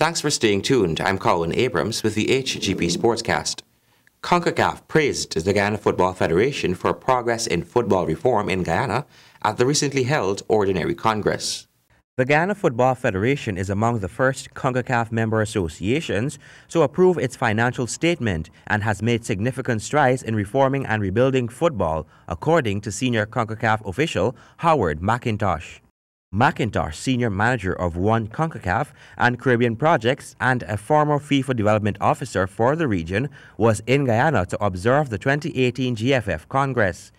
Thanks for staying tuned. I'm Colin Abrams with the Hgp Sportscast. CONCACAF praised the Guyana Football Federation for progress in football reform in Guyana at the recently held Ordinary Congress. The Guyana Football Federation is among the first CONCACAF member associations to approve its financial statement and has made significant strides in reforming and rebuilding football, according to senior CONCACAF official Howard McIntosh. McIntosh, senior manager of One CONCACAF and Caribbean projects and a former FIFA development officer for the region, was in Guyana to observe the 2018 GFF Congress.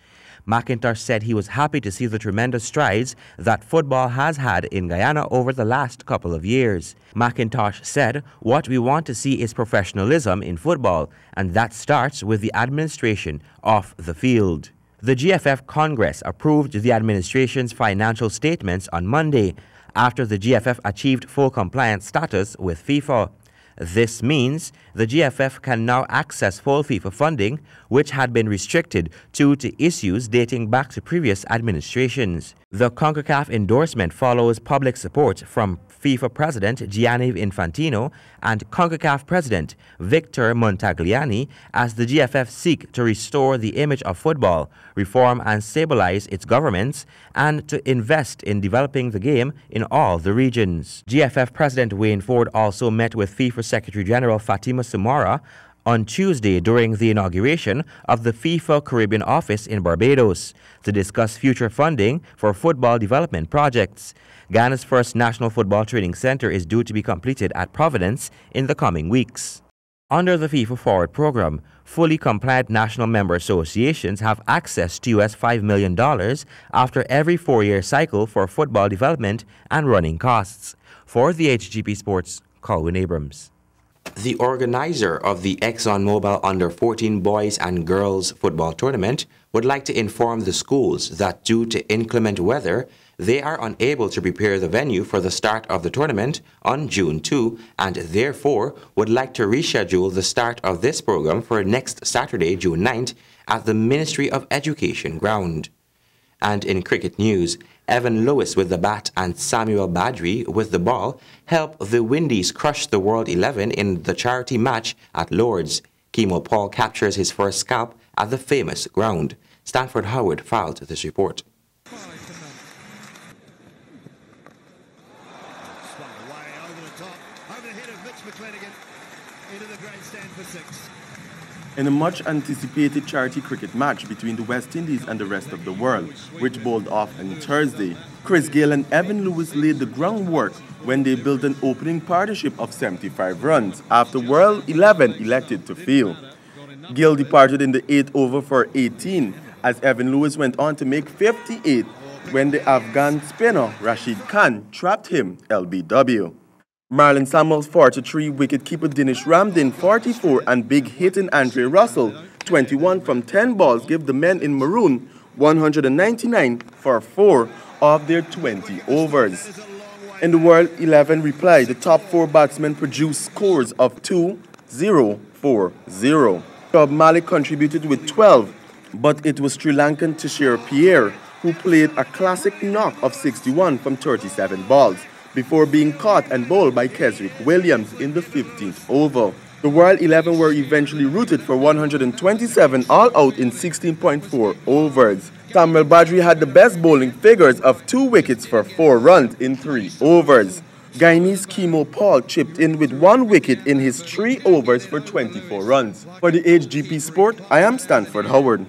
McIntosh said he was happy to see the tremendous strides that football has had in Guyana over the last couple of years. McIntosh said, "What we want to see is professionalism in football, and that starts with the administration off the field." The GFF Congress approved the administration's financial statements on Monday, after the GFF achieved full compliance status with FIFA. This means the GFF can now access full FIFA funding, which had been restricted due to issues dating back to previous administrations. The CONCACAF endorsement follows public support from FIFA President Gianni Infantino and CONCACAF President Victor Montagliani as the GFF seek to restore the image of football, reform and stabilize its governments, and to invest in developing the game in all the regions. GFF President Wayne Ford also met with FIFA Secretary General Fatima Sumara on Tuesday during the inauguration of the FIFA Caribbean office in Barbados to discuss future funding for football development projects. Ghana's first National Football Training Center is due to be completed at Providence in the coming weeks. Under the FIFA Forward program, fully compliant national member associations have access to $5 million after every 4-year cycle for football development and running costs. For the Hgp Sports, Colin Abrams. The organizer of the ExxonMobil Under-14 Boys and Girls Football Tournament would like to inform the schools that due to inclement weather, they are unable to prepare the venue for the start of the tournament on June 2 and therefore would like to reschedule the start of this program for next Saturday, June 9th at the Ministry of Education ground. And in cricket news, Evan Lewis with the bat and Samuel Badri with the ball helped the Windies crush the World 11 in the charity match at Lord's. Kimo Paul captures his first scalp at the famous ground. Stanford Howard filed this report. In a much-anticipated charity cricket match between the West Indies and the rest of the world, which bowled off on Thursday, Chris Gayle and Evan Lewis laid the groundwork when they built an opening partnership of 75 runs after World 11 elected to field. Gayle departed in the 8th over for 18 as Evan Lewis went on to make 58 when the Afghan spinner Rashid Khan trapped him LBW. Marlon Samuel's 43, wicketkeeper Dinesh Ramdin 44 and big hitting Andre Russell 21 from 10 balls give the men in maroon 199 for 4 of their 20 overs. In the World 11 reply, the top 4 batsmen produced scores of 2, 0, 4, 0. Bob Malik contributed with 12, but it was Sri Lankan Tishir Pierre who played a classic knock of 61 from 37 balls. Before being caught and bowled by Kesrick Williams in the 15th over. The World 11 were eventually routed for 127 all out in 16.4 overs. Samuel Badri had the best bowling figures of 2 wickets for 4 runs in 3 overs. Guyanese Kimo Paul chipped in with 1 wicket in his 3 overs for 24 runs. For the Hgp Sport, I am Stanford Howard.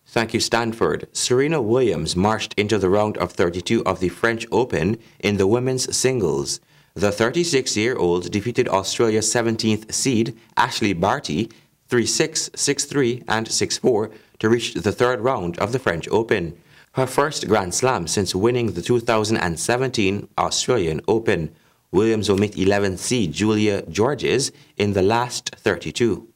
Thank you, Stanford. Serena Williams marched into the round of 32 of the French Open in the women's singles. The 36-year-old defeated Australia's 17th seed, Ashley Barty, 3-6, 6-3, and 6-4 to reach the 3rd round of the French Open, her first Grand Slam since winning the 2017 Australian Open. Williams will meet 11th seed Julia Georges in the last 32.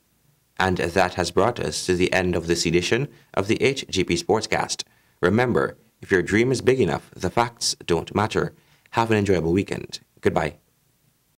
And that has brought us to the end of this edition of the Hgp Sportscast. Remember, if your dream is big enough, the facts don't matter. Have an enjoyable weekend. Goodbye.